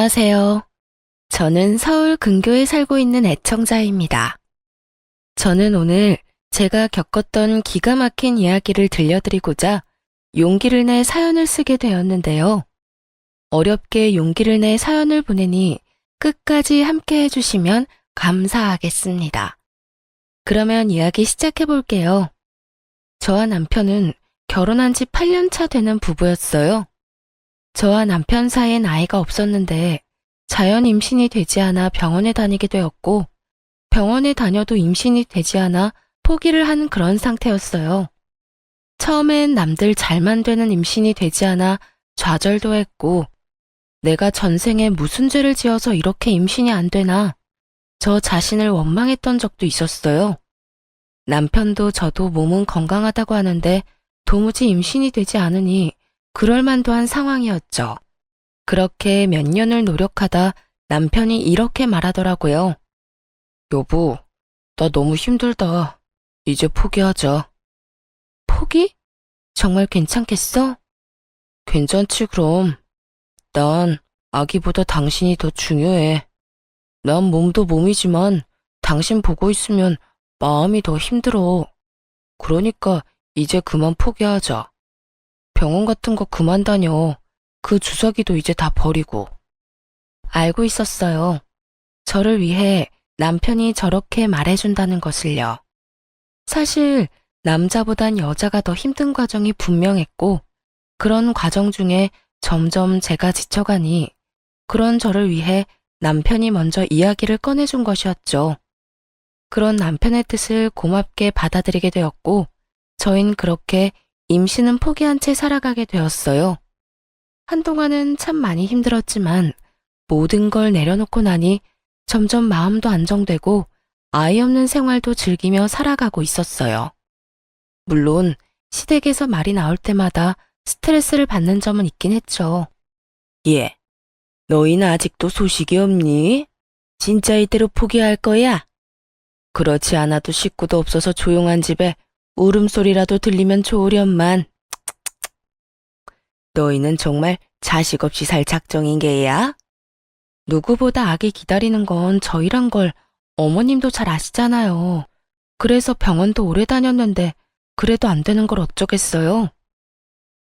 안녕하세요. 저는 서울 근교에 살고 있는 애청자입니다. 저는 오늘 제가 겪었던 기가 막힌 이야기를 들려드리고자 용기를 내 사연을 쓰게 되었는데요. 어렵게 용기를 내 사연을 보내니 끝까지 함께 해주시면 감사하겠습니다. 그러면 이야기 시작해 볼게요. 저와 남편은 결혼한 지 8년 차 되는 부부였어요. 저와 남편 사이엔 아이가 없었는데 자연 임신이 되지 않아 병원에 다니게 되었고 병원에 다녀도 임신이 되지 않아 포기를 한 그런 상태였어요. 처음엔 남들 잘만 되는 임신이 되지 않아 좌절도 했고 내가 전생에 무슨 죄를 지어서 이렇게 임신이 안 되나 저 자신을 원망했던 적도 있었어요. 남편도 저도 몸은 건강하다고 하는데 도무지 임신이 되지 않으니 그럴 만도 한 상황이었죠. 그렇게 몇 년을 노력하다 남편이 이렇게 말하더라고요. 여보, 나 너무 힘들다. 이제 포기하자. 포기? 정말 괜찮겠어? 괜찮지 그럼. 난 아기보다 당신이 더 중요해. 난 몸도 몸이지만 당신 보고 있으면 마음이 더 힘들어. 그러니까 이제 그만 포기하자. 병원 같은 거 그만 다녀. 그 주사기도 이제 다 버리고. 알고 있었어요. 저를 위해 남편이 저렇게 말해준다는 것을요. 사실 남자보단 여자가 더 힘든 과정이 분명했고 그런 과정 중에 점점 제가 지쳐가니 그런 저를 위해 남편이 먼저 이야기를 꺼내준 것이었죠. 그런 남편의 뜻을 고맙게 받아들이게 되었고 저흰 그렇게 임신은 포기한 채 살아가게 되었어요. 한동안은 참 많이 힘들었지만 모든 걸 내려놓고 나니 점점 마음도 안정되고 아이 없는 생활도 즐기며 살아가고 있었어요. 물론 시댁에서 말이 나올 때마다 스트레스를 받는 점은 있긴 했죠. 예, 너희는 아직도 소식이 없니? 진짜 이대로 포기할 거야? 그렇지 않아도 식구도 없어서 조용한 집에 울음소리라도 들리면 좋으련만. 너희는 정말 자식 없이 살 작정인 게야? 누구보다 아기 기다리는 건 저희란 걸 어머님도 잘 아시잖아요. 그래서 병원도 오래 다녔는데 그래도 안 되는 걸 어쩌겠어요?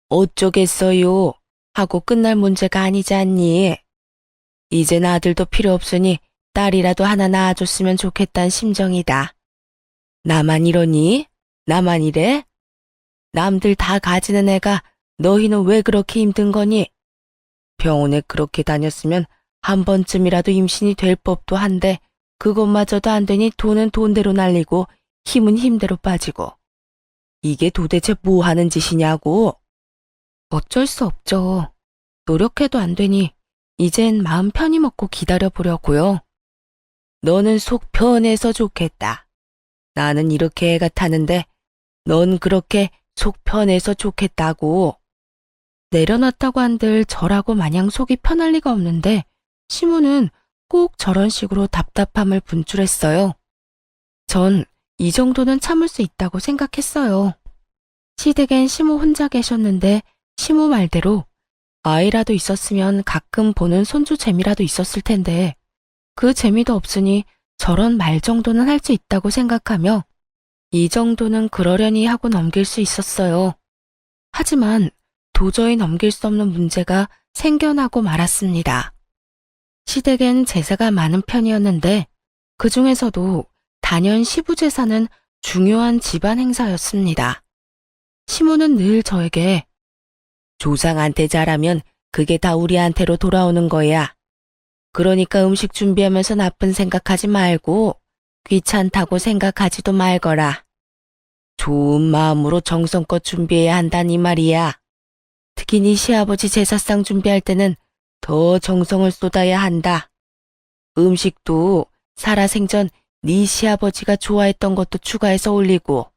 어쩌겠어요? 하고 끝날 문제가 아니지 않니? 이젠 아들도 필요 없으니 딸이라도 하나 낳아줬으면 좋겠단 심정이다. 나만 이러니? 나만 이래? 남들 다 가지는 애가 너희는 왜 그렇게 힘든 거니? 병원에 그렇게 다녔으면 한 번쯤이라도 임신이 될 법도 한데 그것마저도 안 되니 돈은 돈대로 날리고 힘은 힘대로 빠지고. 이게 도대체 뭐 하는 짓이냐고? 어쩔 수 없죠. 노력해도 안 되니 이젠 마음 편히 먹고 기다려보려고요. 너는 속 편해서 좋겠다. 나는 이렇게 애가 타는데 넌 그렇게 속 편해서 좋겠다고. 내려놨다고 한들 저라고 마냥 속이 편할 리가 없는데 시무는 꼭 저런 식으로 답답함을 분출했어요. 전 이 정도는 참을 수 있다고 생각했어요. 시댁엔 시무 혼자 계셨는데 시무 말대로 아이라도 있었으면 가끔 보는 손주 재미라도 있었을 텐데 그 재미도 없으니 저런 말 정도는 할 수 있다고 생각하며 이 정도는 그러려니 하고 넘길 수 있었어요. 하지만 도저히 넘길 수 없는 문제가 생겨나고 말았습니다. 시댁엔 제사가 많은 편이었는데 그 중에서도 단연 시부 제사는 중요한 집안 행사였습니다. 시무는 늘 저에게 조상한테 잘하면 그게 다 우리한테로 돌아오는 거야. 그러니까 음식 준비하면서 나쁜 생각하지 말고 귀찮다고 생각하지도 말거라. 좋은 마음으로 정성껏 준비해야 한다니 말이야. 특히 네 시아버지 제사상 준비할 때는 더 정성을 쏟아야 한다. 음식도 살아생전 네 시아버지가 좋아했던 것도 추가해서 올리고.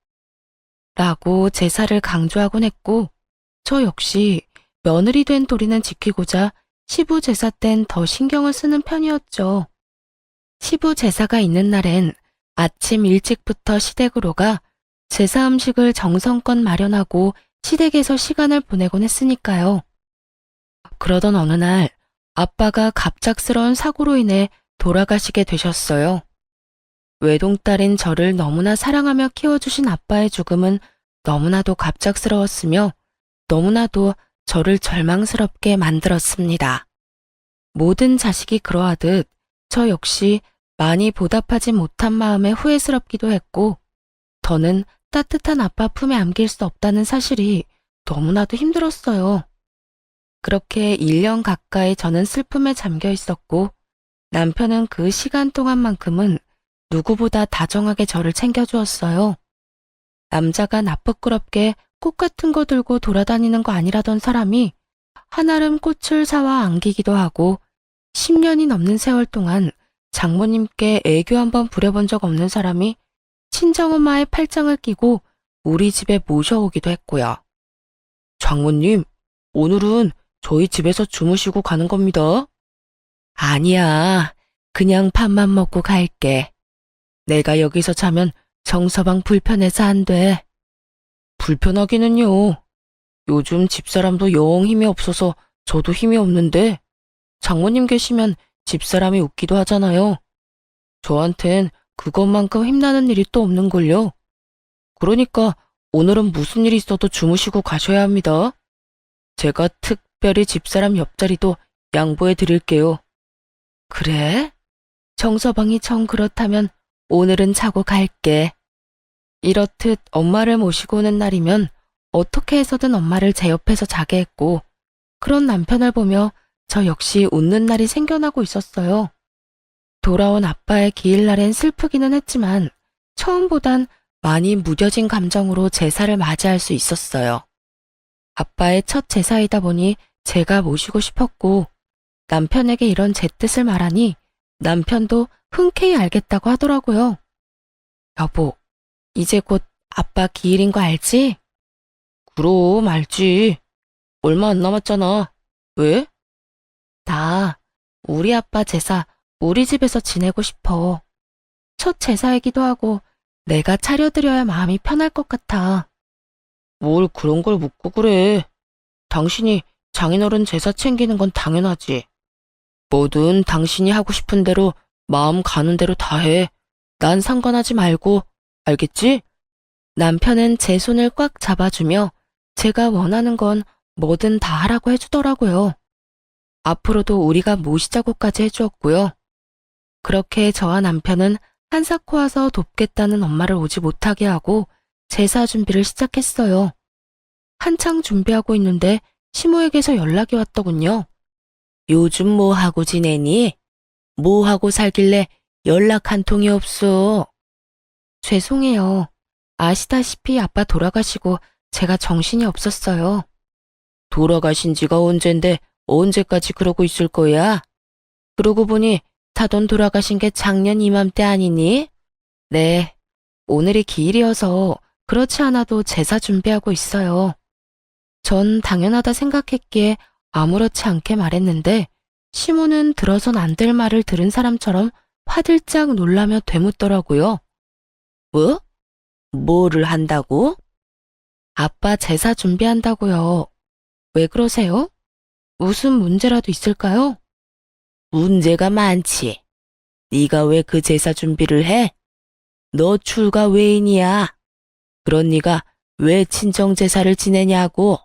라고 제사를 강조하곤 했고 저 역시 며느리 된 도리는 지키고자 시부 제사 땐 더 신경을 쓰는 편이었죠. 시부 제사가 있는 날엔 아침 일찍부터 시댁으로 가 제사 음식을 정성껏 마련하고 시댁에서 시간을 보내곤 했으니까요. 그러던 어느 날 아빠가 갑작스러운 사고로 인해 돌아가시게 되셨어요. 외동딸인 저를 너무나 사랑하며 키워주신 아빠의 죽음은 너무나도 갑작스러웠으며 너무나도 저를 절망스럽게 만들었습니다. 모든 자식이 그러하듯 저 역시 많이 보답하지 못한 마음에 후회스럽기도 했고 더는 따뜻한 아빠 품에 안길 수 없다는 사실이 너무나도 힘들었어요. 그렇게 1년 가까이 저는 슬픔에 잠겨 있었고 남편은 그 시간 동안만큼은 누구보다 다정하게 저를 챙겨주었어요. 남자가 나쁘끄럽게 꽃 같은 거 들고 돌아다니는 거 아니라던 사람이 한아름 꽃을 사와 안기기도 하고 10년이 넘는 세월 동안 장모님께 애교 한번 부려본 적 없는 사람이 친정엄마의 팔짱을 끼고 우리 집에 모셔오기도 했고요. 장모님, 오늘은 저희 집에서 주무시고 가는 겁니다. 아니야, 그냥 밥만 먹고 갈게. 내가 여기서 자면 정서방 불편해서 안 돼. 불편하기는요. 요즘 집사람도 영 힘이 없어서 저도 힘이 없는데 장모님 계시면 집사람이 웃기도 하잖아요. 저한텐 그것만큼 힘나는 일이 또 없는걸요. 그러니까 오늘은 무슨 일이 있어도 주무시고 가셔야 합니다. 제가 특별히 집사람 옆자리도 양보해 드릴게요. 그래? 정서방이 정 그렇다면 오늘은 자고 갈게. 이렇듯 엄마를 모시고 오는 날이면 어떻게 해서든 엄마를 제 옆에서 자게 했고 그런 남편을 보며 저 역시 웃는 날이 생겨나고 있었어요. 돌아온 아빠의 기일날엔 슬프기는 했지만 처음보단 많이 무뎌진 감정으로 제사를 맞이할 수 있었어요. 아빠의 첫 제사이다 보니 제가 모시고 싶었고 남편에게 이런 제 뜻을 말하니 남편도 흔쾌히 알겠다고 하더라고요. 여보, 이제 곧 아빠 기일인 거 알지? 그럼 알지. 얼마 안 남았잖아. 왜? 나 우리 아빠 제사 우리 집에서 지내고 싶어. 첫 제사이기도 하고 내가 차려드려야 마음이 편할 것 같아. 뭘 그런 걸 묻고 그래. 당신이 장인어른 제사 챙기는 건 당연하지. 뭐든 당신이 하고 싶은 대로 마음 가는 대로 다 해. 난 상관하지 말고, 알겠지? 남편은 제 손을 꽉 잡아주며 제가 원하는 건 뭐든 다 하라고 해주더라고요. 앞으로도 우리가 모시자고까지 해주었고요. 그렇게 저와 남편은 한사코 와서 돕겠다는 엄마를 오지 못하게 하고 제사 준비를 시작했어요. 한창 준비하고 있는데 시모에게서 연락이 왔더군요. 요즘 뭐 하고 지내니? 뭐 하고 살길래 연락 한 통이 없어? 죄송해요. 아시다시피 아빠 돌아가시고 제가 정신이 없었어요. 돌아가신 지가 언젠데 언제까지 그러고 있을 거야? 그러고 보니 사돈 돌아가신 게 작년 이맘때 아니니? 네, 오늘이 기일이어서 그렇지 않아도 제사 준비하고 있어요. 전 당연하다 생각했기에 아무렇지 않게 말했는데 시모는 들어선 안 될 말을 들은 사람처럼 화들짝 놀라며 되묻더라고요. 뭐? 뭐를 한다고? 아빠 제사 준비한다고요. 왜 그러세요? 무슨 문제라도 있을까요? 문제가 많지. 네가 왜 그 제사 준비를 해? 너 출가 외인이야. 그런 네가 왜 친정 제사를 지내냐고.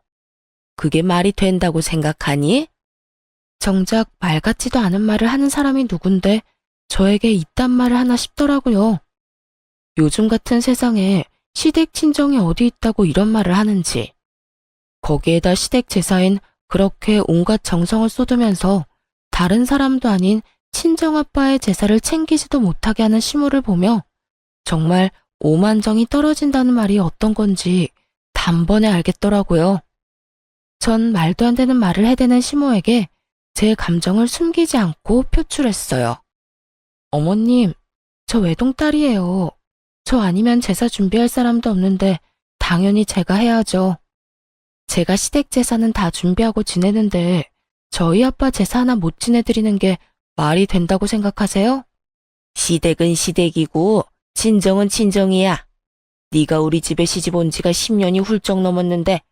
그게 말이 된다고 생각하니? 정작 말 같지도 않은 말을 하는 사람이 누군데 저에게 이딴 말을 하나 싶더라고요. 요즘 같은 세상에 시댁 친정이 어디 있다고 이런 말을 하는지. 거기에다 시댁 제사엔 그렇게 온갖 정성을 쏟으면서 다른 사람도 아닌 친정아빠의 제사를 챙기지도 못하게 하는 시모를 보며 정말 오만정이 떨어진다는 말이 어떤 건지 단번에 알겠더라고요. 전 말도 안 되는 말을 해대는 시모에게 제 감정을 숨기지 않고 표출했어요. 어머님, 저 외동딸이에요. 저 아니면 제사 준비할 사람도 없는데 당연히 제가 해야죠. 제가 시댁 제사는 다 준비하고 지내는데 저희 아빠 제사 하나 못 지내드리는 게 말이 된다고 생각하세요? 시댁은 시댁이고 친정은 친정이야. 네가 우리 집에 시집 온 지가 10년이 훌쩍 넘었는데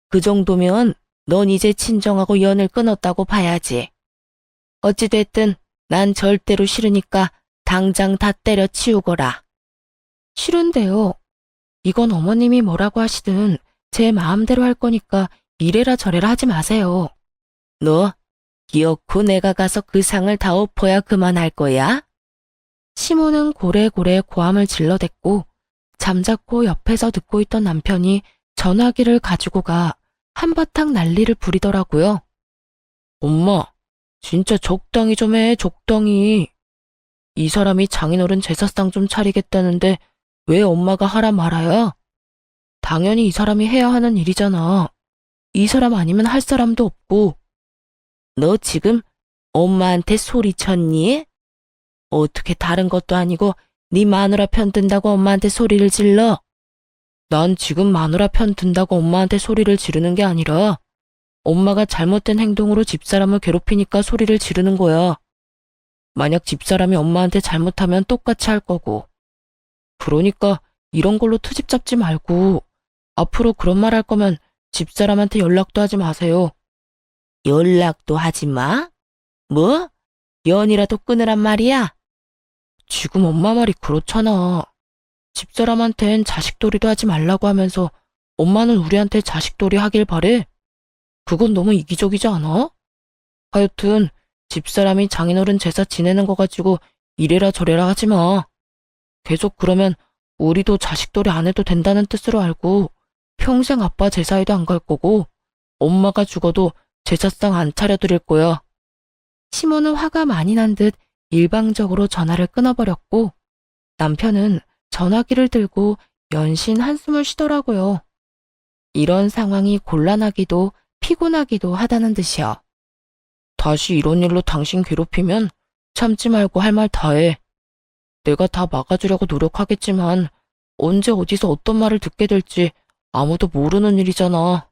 그 정도면 넌 이제 친정하고 연을 끊었다고 봐야지. 어찌됐든 난 절대로 싫으니까 당장 다 때려치우거라. 싫은데요. 이건 어머님이 뭐라고 하시든 제 마음대로 할 거니까 이래라 저래라 하지 마세요. 너 기어코 내가 가서 그 상을 다 엎어야 그만할 거야? 시모는 고래고래 고함을 질러댔고 잠자코 옆에서 듣고 있던 남편이 전화기를 가지고 가 한바탕 난리를 부리더라고요. 엄마, 진짜 적당히 좀 해, 적당히. 이 사람이 장인어른 제사상 좀 차리겠다는데 왜 엄마가 하라 말아야? 당연히 이 사람이 해야 하는 일이잖아. 이 사람 아니면 할 사람도 없고. 너 지금 엄마한테 소리쳤니? 어떻게 다른 것도 아니고 네 마누라 편 든다고 엄마한테 소리를 질러? 난 지금 마누라 편 든다고 엄마한테 소리를 지르는 게 아니라 엄마가 잘못된 행동으로 집사람을 괴롭히니까 소리를 지르는 거야. 만약 집사람이 엄마한테 잘못하면 똑같이 할 거고. 그러니까 이런 걸로 트집 잡지 말고 앞으로 그런 말 할 거면 집사람한테 연락도 하지 마세요. 연락도 하지 마? 뭐? 연이라도 끊으란 말이야? 지금 엄마 말이 그렇잖아. 집사람한텐 자식돌이도 하지 말라고 하면서 엄마는 우리한테 자식돌이 하길 바래? 그건 너무 이기적이지 않아? 하여튼 집사람이 장인어른 제사 지내는 거 가지고 이래라 저래라 하지 마. 계속 그러면 우리도 자식돌이 안 해도 된다는 뜻으로 알고 평생 아빠 제사에도 안 갈 거고 엄마가 죽어도 제사상 안 차려드릴 거야. 시모는 화가 많이 난 듯 일방적으로 전화를 끊어버렸고 남편은 전화기를 들고 연신 한숨을 쉬더라고요. 이런 상황이 곤란하기도 피곤하기도 하다는 듯이요. 다시 이런 일로 당신 괴롭히면 참지 말고 할 말 다 해. 내가 다 막아주려고 노력하겠지만 언제 어디서 어떤 말을 듣게 될지 아무도 모르는 일이잖아.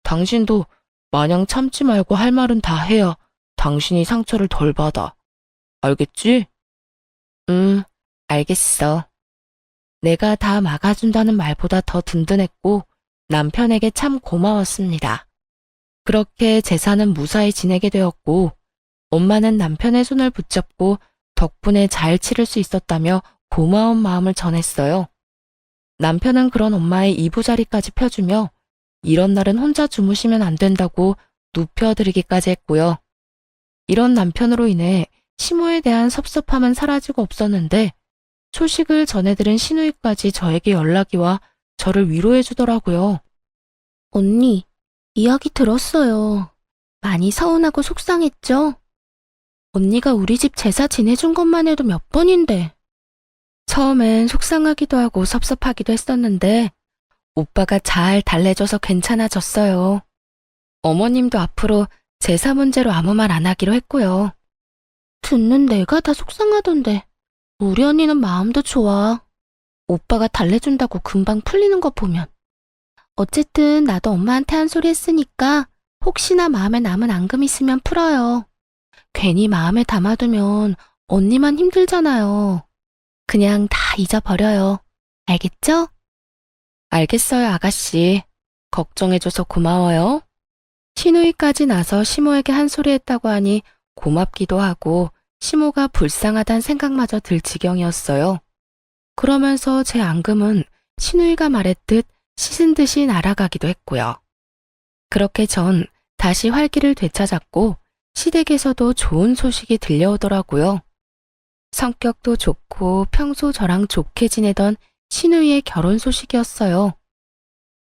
당신도 마냥 참지 말고 할 말은 다 해야 당신이 상처를 덜 받아. 알겠지? 알겠어. 내가 다 막아준다는 말보다 더 든든했고 남편에게 참 고마웠습니다. 그렇게 제사는 무사히 지내게 되었고 엄마는 남편의 손을 붙잡고 덕분에 잘 치를 수 있었다며 고마운 마음을 전했어요. 남편은 그런 엄마의 이부자리까지 펴주며 이런 날은 혼자 주무시면 안 된다고 눕혀드리기까지 했고요. 이런 남편으로 인해 시모에 대한 섭섭함은 사라지고 없었는데 소식을 전해들은 시누이까지 저에게 연락이 와 저를 위로해 주더라고요. 언니, 이야기 들었어요. 많이 서운하고 속상했죠? 언니가 우리 집 제사 지내준 것만 해도 몇 번인데. 처음엔 속상하기도 하고 섭섭하기도 했었는데 오빠가 잘 달래줘서 괜찮아졌어요. 어머님도 앞으로 제사 문제로 아무 말 안 하기로 했고요. 듣는 내가 다 속상하던데 우리 언니는 마음도 좋아. 오빠가 달래준다고 금방 풀리는 거 보면. 어쨌든 나도 엄마한테 한 소리 했으니까 혹시나 마음에 남은 앙금 있으면 풀어요. 괜히 마음에 담아두면 언니만 힘들잖아요. 그냥 다 잊어버려요. 알겠죠? 알겠어요, 아가씨. 걱정해줘서 고마워요. 시누이까지 나서 시모에게 한 소리 했다고 하니 고맙기도 하고 시모가 불쌍하단 생각마저 들 지경이었어요. 그러면서 제 앙금은 시누이가 말했듯 씻은 듯이 날아가기도 했고요. 그렇게 전 다시 활기를 되찾았고 시댁에서도 좋은 소식이 들려오더라고요. 성격도 좋고 평소 저랑 좋게 지내던 시누이의 결혼 소식이었어요.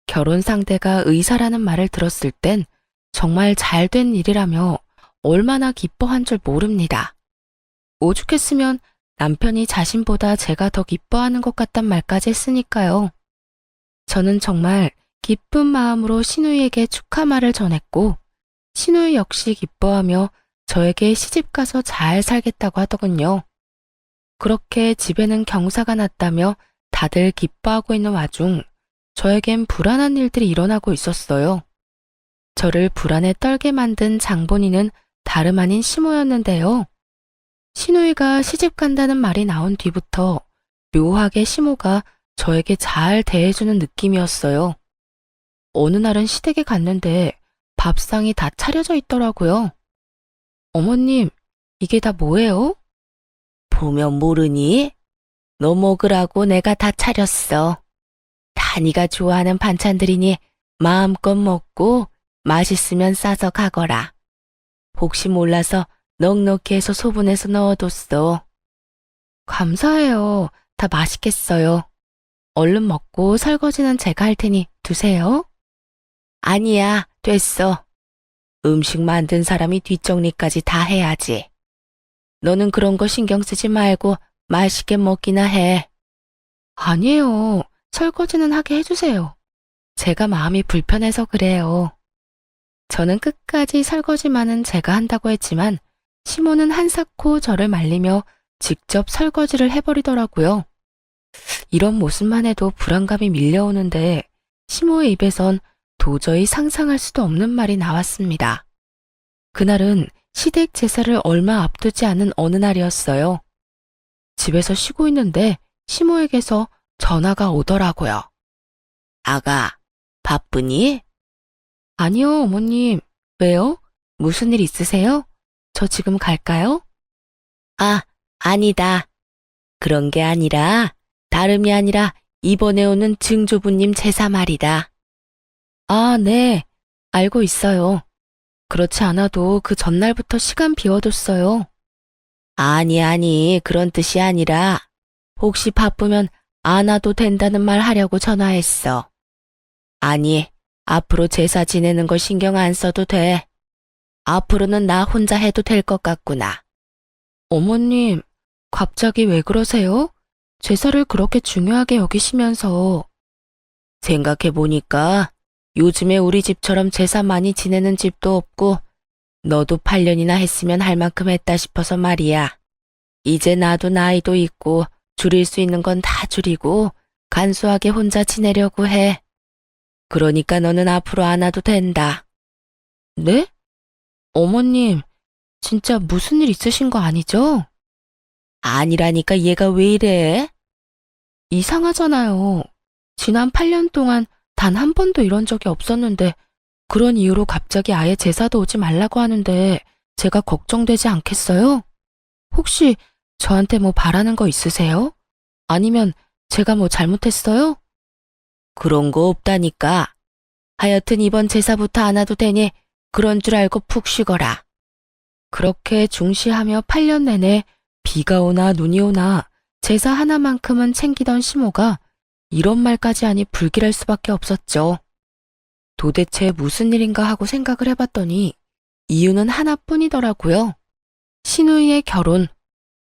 결혼 상대가 의사라는 말을 들었을 땐 정말 잘된 일이라며 얼마나 기뻐한 줄 모릅니다. 오죽했으면 남편이 자신보다 제가 더 기뻐하는 것 같단 말까지 했으니까요. 저는 정말 기쁜 마음으로 시누이에게 축하 말을 전했고 시누이 역시 기뻐하며 저에게 시집가서 잘 살겠다고 하더군요. 그렇게 집에는 경사가 났다며 다들 기뻐하고 있는 와중 저에겐 불안한 일들이 일어나고 있었어요. 저를 불안에 떨게 만든 장본인은 다름 아닌 시모였는데요. 시누이가 시집 간다는 말이 나온 뒤부터 묘하게 시모가 저에게 잘 대해주는 느낌이었어요. 어느 날은 시댁에 갔는데 밥상이 다 차려져 있더라고요. 어머님, 이게 다 뭐예요? 보면 모르니? 너 먹으라고 내가 다 차렸어. 다 네가 좋아하는 반찬들이니 마음껏 먹고 맛있으면 싸서 가거라. 혹시 몰라서 넉넉히 해서 소분해서 넣어뒀어. 감사해요. 다 맛있겠어요. 얼른 먹고 설거지는 제가 할 테니 두세요. 아니야, 됐어. 음식 만든 사람이 뒷정리까지 다 해야지. 너는 그런 거 신경 쓰지 말고 맛있게 먹기나 해. 아니에요. 설거지는 하게 해주세요. 제가 마음이 불편해서 그래요. 저는 끝까지 설거지만은 제가 한다고 했지만 시모는 한사코 저를 말리며 직접 설거지를 해버리더라고요. 이런 모습만 해도 불안감이 밀려오는데 시모의 입에선 도저히 상상할 수도 없는 말이 나왔습니다. 그날은 시댁 제사를 얼마 앞두지 않은 어느 날이었어요. 집에서 쉬고 있는데 시모에게서 전화가 오더라고요. 아가, 바쁘니? 아니요, 어머님. 왜요? 무슨 일 있으세요? 저 지금 갈까요? 아, 아니다. 그런 게 아니라 다름이 아니라 이번에 오는 증조부님 제사 말이다. 아, 네. 알고 있어요. 그렇지 않아도 그 전날부터 시간 비워뒀어요. 아니, 그런 뜻이 아니라 혹시 바쁘면 안 와도 된다는 말 하려고 전화했어. 아니, 앞으로 제사 지내는 거 신경 안 써도 돼. 앞으로는 나 혼자 해도 될 것 같구나. 어머님, 갑자기 왜 그러세요? 제사를 그렇게 중요하게 여기시면서. 생각해보니까 요즘에 우리 집처럼 제사 많이 지내는 집도 없고 너도 8년이나 했으면 할 만큼 했다 싶어서 말이야. 이제 나도 나이도 있고 줄일 수 있는 건 다 줄이고 간소하게 혼자 지내려고 해. 그러니까 너는 앞으로 안 와도 된다. 네? 어머님, 진짜 무슨 일 있으신 거 아니죠? 아니라니까 얘가 왜 이래? 이상하잖아요. 지난 8년 동안 단 한 번도 이런 적이 없었는데 그런 이유로 갑자기 아예 제사도 오지 말라고 하는데 제가 걱정되지 않겠어요? 혹시 저한테 뭐 바라는 거 있으세요? 아니면 제가 뭐 잘못했어요? 그런 거 없다니까. 하여튼 이번 제사부터 안 와도 되니 그런 줄 알고 푹 쉬거라. 그렇게 중시하며 8년 내내 비가 오나 눈이 오나 제사 하나만큼은 챙기던 시모가 이런 말까지 하니 불길할 수밖에 없었죠. 도대체 무슨 일인가 하고 생각을 해봤더니 이유는 하나뿐이더라고요. 신우이의 결혼.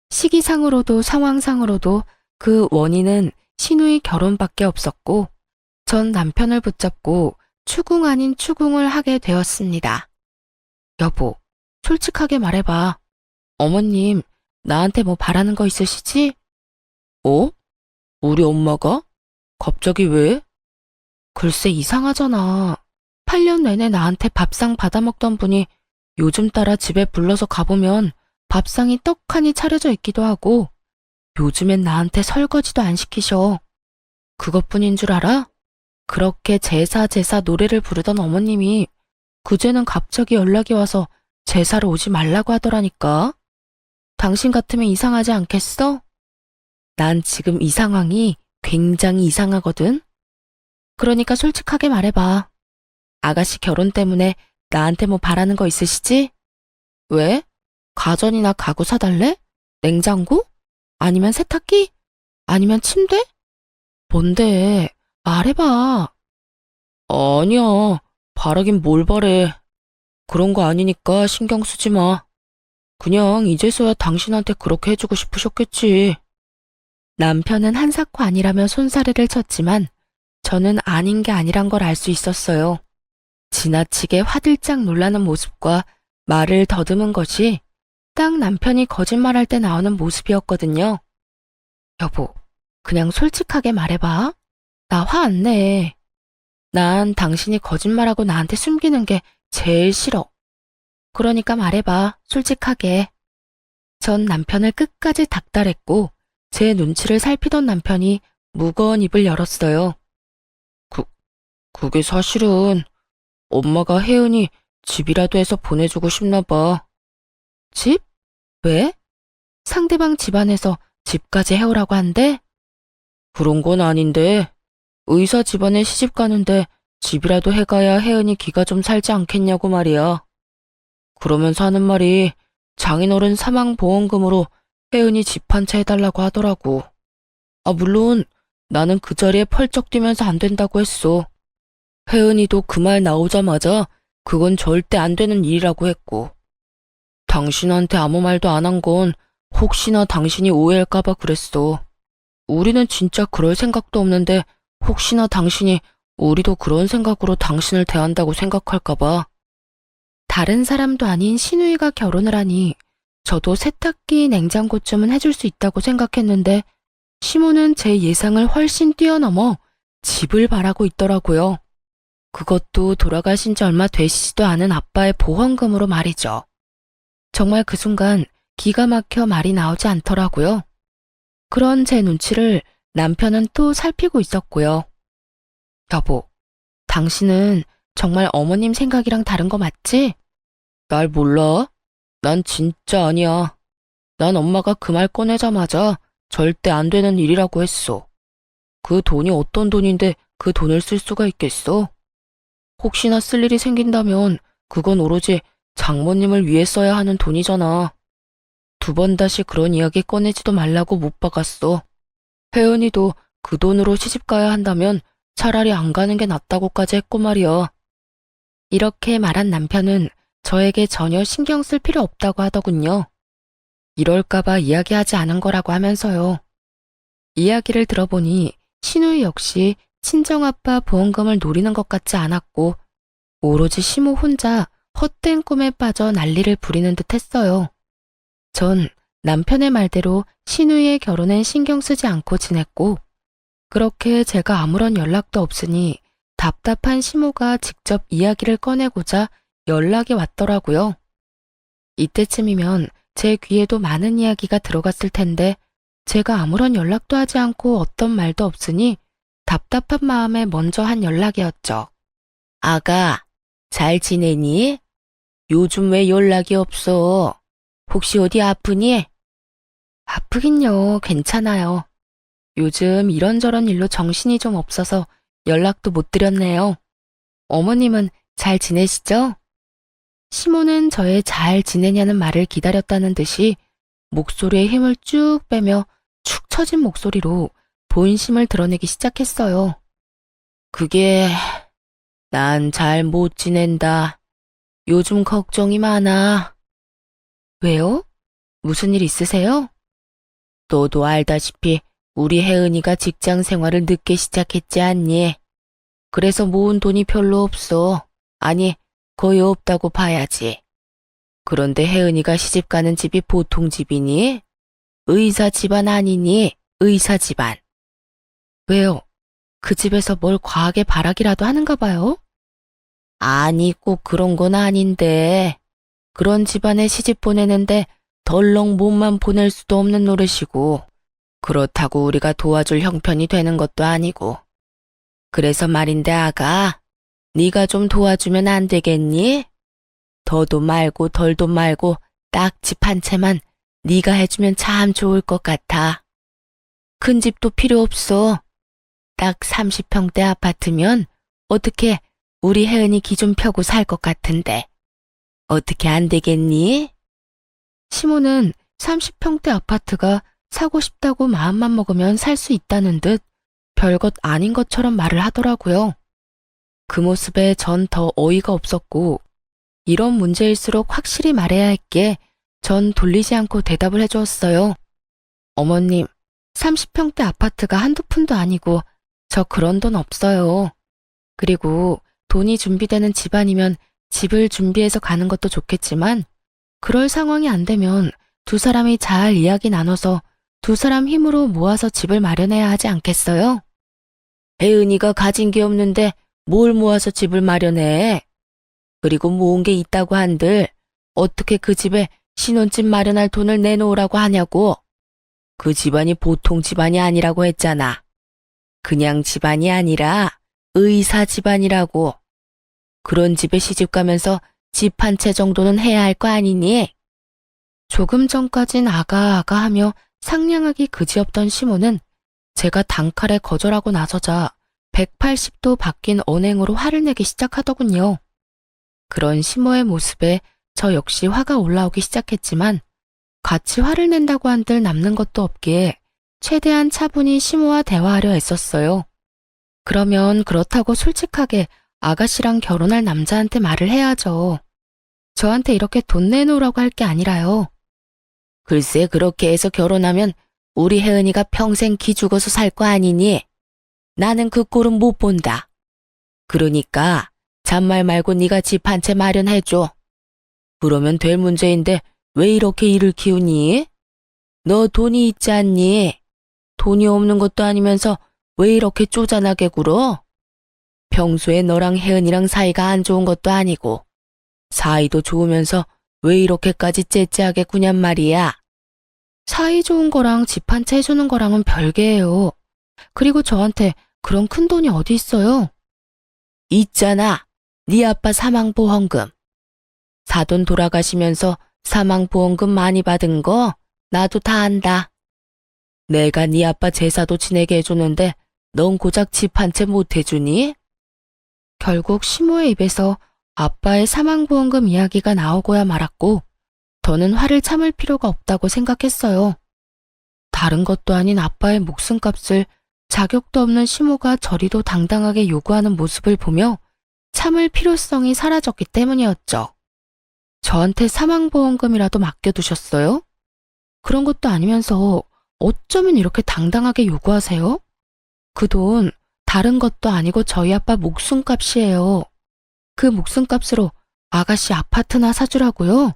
시기상으로도 상황상으로도 그 원인은 신우이 결혼밖에 없었고 전 남편을 붙잡고 추궁 아닌 추궁을 하게 되었습니다. 여보, 솔직하게 말해봐. 어머님, 나한테 뭐 바라는 거 있으시지? 어? 우리 엄마가? 갑자기 왜? 글쎄 이상하잖아. 8년 내내 나한테 밥상 받아먹던 분이 요즘 따라 집에 불러서 가보면 밥상이 떡하니 차려져 있기도 하고 요즘엔 나한테 설거지도 안 시키셔. 그것뿐인 줄 알아? 그렇게 제사 노래를 부르던 어머님이 그제는 갑자기 연락이 와서 제사를 오지 말라고 하더라니까. 당신 같으면 이상하지 않겠어? 난 지금 이 상황이 굉장히 이상하거든. 그러니까 솔직하게 말해봐. 아가씨 결혼 때문에 나한테 뭐 바라는 거 있으시지? 왜? 가전이나 가구 사달래? 냉장고? 아니면 세탁기? 아니면 침대? 뭔데? 말해봐. 아니야. 바라긴 뭘 바래. 그런 거 아니니까 신경 쓰지 마. 그냥 이제서야 당신한테 그렇게 해주고 싶으셨겠지. 남편은 한사코 아니라며 손사래를 쳤지만 저는 아닌 게 아니란 걸 알 수 있었어요. 지나치게 화들짝 놀라는 모습과 말을 더듬은 것이 딱 남편이 거짓말할 때 나오는 모습이었거든요. 여보, 그냥 솔직하게 말해봐. 나 화 안 내. 난 당신이 거짓말하고 나한테 숨기는 게 제일 싫어. 그러니까 말해봐, 솔직하게. 전 남편을 끝까지 닥달했고 제 눈치를 살피던 남편이 무거운 입을 열었어요. 그게 사실은 엄마가 혜은이 집이라도 해서 보내주고 싶나 봐. 집? 왜? 상대방 집안에서 집까지 해오라고 한대? 그런 건 아닌데, 의사 집안에 시집 가는데 집이라도 해가야 혜은이 기가 좀 살지 않겠냐고 말이야. 그러면서 하는 말이 장인어른 사망보험금으로 혜은이 집 한 채 해달라고 하더라고. 물론 나는 그 자리에 펄쩍 뛰면서 안 된다고 했어. 혜은이도 그 말 나오자마자 그건 절대 안 되는 일이라고 했고. 당신한테 아무 말도 안 한 건 혹시나 당신이 오해할까봐 그랬어. 우리는 진짜 그럴 생각도 없는데 혹시나 당신이 우리도 그런 생각으로 당신을 대한다고 생각할까봐. 다른 사람도 아닌 신우이가 결혼을 하니 저도 세탁기, 냉장고쯤은 해줄 수 있다고 생각했는데 시모는 제 예상을 훨씬 뛰어넘어 집을 바라고 있더라고요. 그것도 돌아가신 지 얼마 되시지도 않은 아빠의 보험금으로 말이죠. 정말 그 순간 기가 막혀 말이 나오지 않더라고요. 그런 제 눈치를 남편은 또 살피고 있었고요. 여보, 당신은 정말 어머님 생각이랑 다른 거 맞지? 날 몰라? 난 진짜 아니야. 난 엄마가 그 말 꺼내자마자 절대 안 되는 일이라고 했어. 그 돈이 어떤 돈인데 그 돈을 쓸 수가 있겠어? 혹시나 쓸 일이 생긴다면 그건 오로지 장모님을 위해 써야 하는 돈이잖아. 두 번 다시 그런 이야기 꺼내지도 말라고 못 박았어. 혜은이도 그 돈으로 시집 가야 한다면 차라리 안 가는 게 낫다고까지 했고 말이야. 이렇게 말한 남편은 저에게 전혀 신경 쓸 필요 없다고 하더군요. 이럴까봐 이야기하지 않은 거라고 하면서요. 이야기를 들어보니 신우이 역시 친정아빠 보험금을 노리는 것 같지 않았고 오로지 시모 혼자 헛된 꿈에 빠져 난리를 부리는 듯 했어요. 전 남편의 말대로 신우이의 결혼엔 신경 쓰지 않고 지냈고 그렇게 제가 아무런 연락도 없으니 답답한 시모가 직접 이야기를 꺼내고자 연락이 왔더라고요. 이때쯤이면 제 귀에도 많은 이야기가 들어갔을 텐데 제가 아무런 연락도 하지 않고 어떤 말도 없으니 답답한 마음에 먼저 한 연락이었죠. 아가, 잘 지내니? 요즘 왜 연락이 없어? 혹시 어디 아프니? 아프긴요, 괜찮아요. 요즘 이런저런 일로 정신이 좀 없어서 연락도 못 드렸네요. 어머님은 잘 지내시죠? 시모는 저의 잘 지내냐는 말을 기다렸다는 듯이 목소리에 힘을 쭉 빼며 축 처진 목소리로 본심을 드러내기 시작했어요. 그게 난 잘 못 지낸다. 요즘 걱정이 많아. 왜요? 무슨 일 있으세요? 너도 알다시피 우리 혜은이가 직장 생활을 늦게 시작했지 않니? 그래서 모은 돈이 별로 없어. 아니, 거의 없다고 봐야지. 그런데 혜은이가 시집가는 집이 보통 집이니? 의사 집안 아니니? 의사 집안. 왜요? 그 집에서 뭘 과하게 바라기라도 하는가 봐요? 아니, 꼭 그런 건 아닌데. 그런 집안에 시집 보내는데 덜렁 몸만 보낼 수도 없는 노릇이고 그렇다고 우리가 도와줄 형편이 되는 것도 아니고. 그래서 말인데 아가, 네가 좀 도와주면 안 되겠니? 더도 말고 덜도 말고 딱 집 한 채만 네가 해주면 참 좋을 것 같아. 큰 집도 필요 없어. 딱 30평대 아파트면 어떻게 우리 혜은이 기 좀 펴고 살 것 같은데. 어떻게 안 되겠니? 시모는 30평대 아파트가 사고 싶다고 마음만 먹으면 살 수 있다는 듯 별것 아닌 것처럼 말을 하더라고요. 그 모습에 전 더 어이가 없었고 이런 문제일수록 확실히 말해야 했기에 전 돌리지 않고 대답을 해주었어요. 어머님, 30평대 아파트가 한두 푼도 아니고 저 그런 돈 없어요. 그리고 돈이 준비되는 집안이면 집을 준비해서 가는 것도 좋겠지만 그럴 상황이 안 되면 두 사람이 잘 이야기 나눠서 두 사람 힘으로 모아서 집을 마련해야 하지 않겠어요? 혜은이가 가진 게 없는데 뭘 모아서 집을 마련해? 그리고 모은 게 있다고 한들 어떻게 그 집에 신혼집 마련할 돈을 내놓으라고 하냐고. 그 집안이 보통 집안이 아니라고 했잖아. 그냥 집안이 아니라 의사 집안이라고. 그런 집에 시집 가면서 집 한 채 정도는 해야 할 거 아니니? 조금 전까진 아가아가 하며 상냥하기 그지없던 시모는 제가 단칼에 거절하고 나서자 180도 바뀐 언행으로 화를 내기 시작하더군요. 그런 시모의 모습에 저 역시 화가 올라오기 시작했지만 같이 화를 낸다고 한들 남는 것도 없기에 최대한 차분히 시모와 대화하려 애썼어요. 그러면 그렇다고 솔직하게 아가씨랑 결혼할 남자한테 말을 해야죠. 저한테 이렇게 돈 내놓으라고 할 게 아니라요. 글쎄 그렇게 해서 결혼하면 우리 혜은이가 평생 기죽어서 살 거 아니니? 나는 그 꼴은 못 본다. 그러니까 잔말 말고 네가 집 한 채 마련해줘. 그러면 될 문제인데 왜 이렇게 일을 키우니? 너 돈이 있지 않니? 돈이 없는 것도 아니면서 왜 이렇게 쪼잔하게 굴어? 평소에 너랑 혜은이랑 사이가 안 좋은 것도 아니고 사이도 좋으면서 왜 이렇게까지 째째하게 구냔 말이야. 사이 좋은 거랑 집 한 채 해주는 거랑은 별개예요. 그리고 저한테 그런 큰 돈이 어디 있어요? 있잖아. 네 아빠 사망보험금. 사돈 돌아가시면서 사망보험금 많이 받은 거 나도 다 안다. 내가 네 아빠 제사도 지내게 해줬는데 넌 고작 집 한 채 못 해주니? 결국 시모의 입에서 아빠의 사망보험금 이야기가 나오고야 말았고 더는 화를 참을 필요가 없다고 생각했어요. 다른 것도 아닌 아빠의 목숨값을 자격도 없는 시모가 저리도 당당하게 요구하는 모습을 보며 참을 필요성이 사라졌기 때문이었죠. 저한테 사망보험금이라도 맡겨두셨어요? 그런 것도 아니면서 어쩌면 이렇게 당당하게 요구하세요? 그 돈 다른 것도 아니고 저희 아빠 목숨값이에요. 그 목숨값으로 아가씨 아파트나 사주라고요?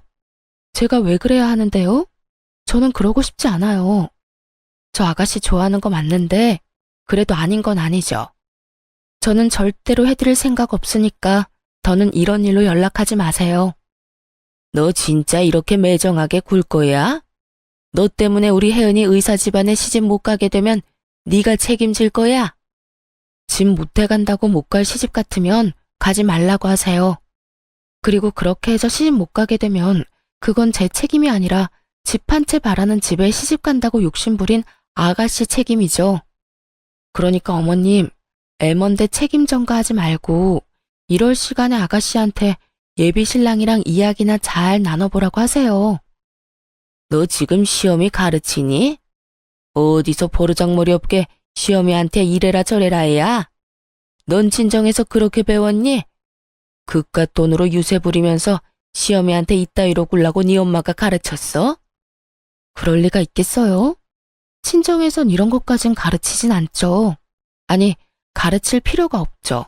제가 왜 그래야 하는데요? 저는 그러고 싶지 않아요. 저 아가씨 좋아하는 거 맞는데 그래도 아닌 건 아니죠. 저는 절대로 해드릴 생각 없으니까 더는 이런 일로 연락하지 마세요. 너 진짜 이렇게 매정하게 굴 거야? 너 때문에 우리 혜은이 의사 집안에 시집 못 가게 되면 네가 책임질 거야? 집 못 해간다고 못 갈 시집 같으면 가지 말라고 하세요. 그리고 그렇게 해서 시집 못 가게 되면 그건 제 책임이 아니라 집 한 채 바라는 집에 시집 간다고 욕심부린 아가씨 책임이죠. 그러니까 어머님, 애먼데 책임 전가하지 말고 이럴 시간에 아가씨한테 예비 신랑이랑 이야기나 잘 나눠보라고 하세요. 너 지금 시어미 가르치니? 어디서 버르장머리 없게 시어미한테 이래라 저래라 해야? 넌 친정에서 그렇게 배웠니? 그깟 돈으로 유세 부리면서 시어미한테 이따위로 굴라고 네 엄마가 가르쳤어? 그럴 리가 있겠어요? 친정에선 이런 것까진 가르치진 않죠. 아니, 가르칠 필요가 없죠.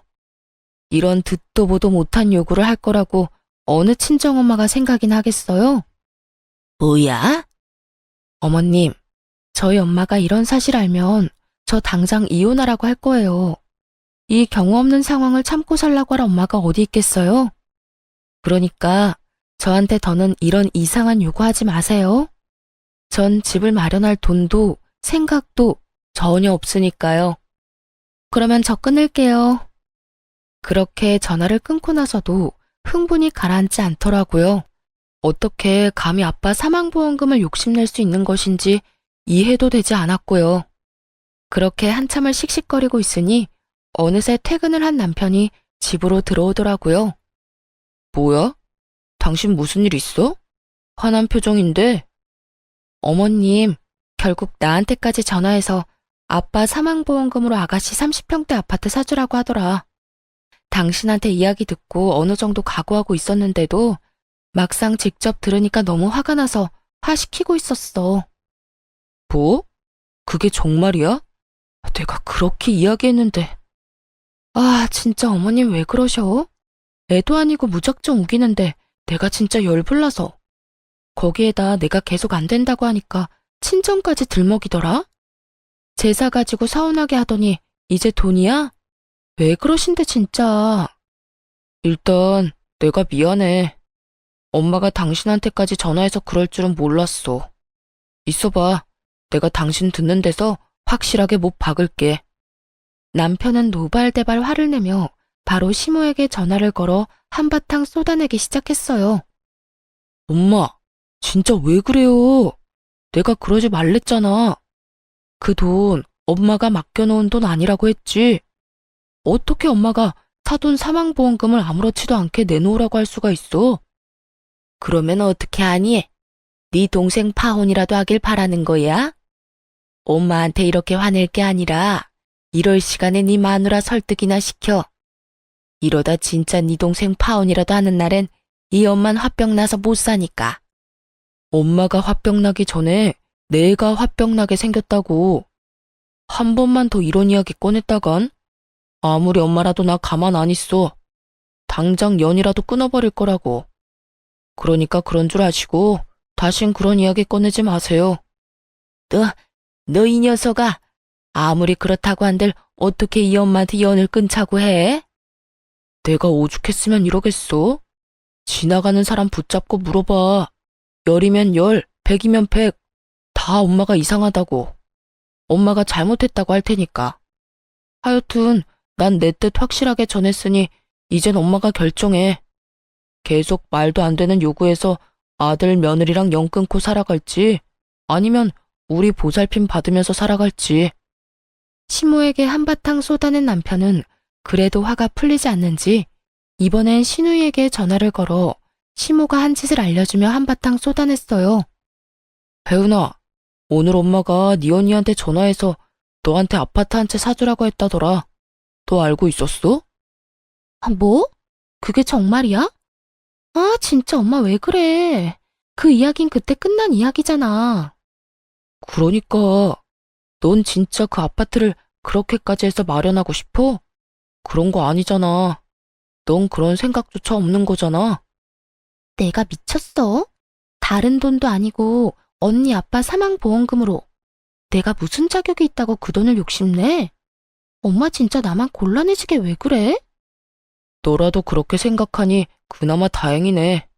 이런 듣도 보도 못한 요구를 할 거라고 어느 친정엄마가 생각이나 하겠어요? 뭐야? 어머님, 저희 엄마가 이런 사실 알면 저 당장 이혼하라고 할 거예요. 이 경우 없는 상황을 참고 살라고 할 엄마가 어디 있겠어요? 그러니까 저한테 더는 이런 이상한 요구하지 마세요. 전 집을 마련할 돈도 생각도 전혀 없으니까요. 그러면 저 끊을게요. 그렇게 전화를 끊고 나서도 흥분이 가라앉지 않더라고요. 어떻게 감히 아빠 사망보험금을 욕심낼 수 있는 것인지 이해도 되지 않았고요. 그렇게 한참을 씩씩거리고 있으니 어느새 퇴근을 한 남편이 집으로 들어오더라고요. 뭐야? 당신 무슨 일 있어? 화난 표정인데. 어머님, 결국 나한테까지 전화해서 아빠 사망보험금으로 아가씨 30평대 아파트 사주라고 하더라. 당신한테 이야기 듣고 어느 정도 각오하고 있었는데도 막상 직접 들으니까 너무 화가 나서 화시키고 있었어. 뭐? 그게 정말이야? 내가 그렇게 이야기했는데. 아, 진짜 어머님 왜 그러셔? 애도 아니고 무작정 우기는데 내가 진짜 열불나서. 거기에다 내가 계속 안 된다고 하니까 친정까지 들먹이더라? 제사 가지고 서운하게 하더니 이제 돈이야? 왜 그러신데 진짜. 일단 내가 미안해. 엄마가 당신한테까지 전화해서 그럴 줄은 몰랐어. 있어봐. 내가 당신 듣는 데서 확실하게 못 박을게. 남편은 노발대발 화를 내며 바로 시모에게 전화를 걸어 한바탕 쏟아내기 시작했어요. 엄마, 진짜 왜 그래요? 내가 그러지 말랬잖아. 그 돈 엄마가 맡겨놓은 돈 아니라고 했지. 어떻게 엄마가 사돈 사망보험금을 아무렇지도 않게 내놓으라고 할 수가 있어? 그러면 어떻게 하니? 네 동생 파혼이라도 하길 바라는 거야? 엄마한테 이렇게 화낼 게 아니라 이럴 시간에 네 마누라 설득이나 시켜. 이러다 진짜 네 동생 파혼이라도 하는 날엔 이 엄만 화병 나서 못 사니까. 엄마가 화병 나기 전에 내가 화병 나게 생겼다고. 한 번만 더 이런 이야기 꺼냈다간 아무리 엄마라도 나 가만 안 있어. 당장 연이라도 끊어버릴 거라고. 그러니까 그런 줄 아시고 다신 그런 이야기 꺼내지 마세요. 너 이 녀석아. 아무리 그렇다고 한들 어떻게 이 엄마한테 연을 끊자고 해? 내가 오죽했으면 이러겠어? 지나가는 사람 붙잡고 물어봐. 열이면 열, 백이면 백. 다 엄마가 이상하다고. 엄마가 잘못했다고 할 테니까. 하여튼 난 내 뜻 확실하게 전했으니 이젠 엄마가 결정해. 계속 말도 안 되는 요구해서 아들 며느리랑 연 끊고 살아갈지 아니면 우리 보살핌 받으면서 살아갈지. 시모에게 한바탕 쏟아낸 남편은 그래도 화가 풀리지 않는지 이번엔 신우이에게 전화를 걸어 시모가 한 짓을 알려주며 한바탕 쏟아냈어요. 배은아, 오늘 엄마가 네 언니한테 전화해서 너한테 아파트 한 채 사주라고 했다더라. 너 알고 있었어? 아, 뭐? 그게 정말이야? 아, 진짜 엄마 왜 그래? 그 이야긴 그때 끝난 이야기잖아. 그러니까 넌 진짜 그 아파트를 그렇게까지 해서 마련하고 싶어? 그런 거 아니잖아. 넌 그런 생각조차 없는 거잖아. 내가 미쳤어? 다른 돈도 아니고 언니 아빠 사망보험금으로 내가 무슨 자격이 있다고 그 돈을 욕심내? 엄마 진짜 나만 곤란해지게 왜 그래? 너라도 그렇게 생각하니 그나마 다행이네.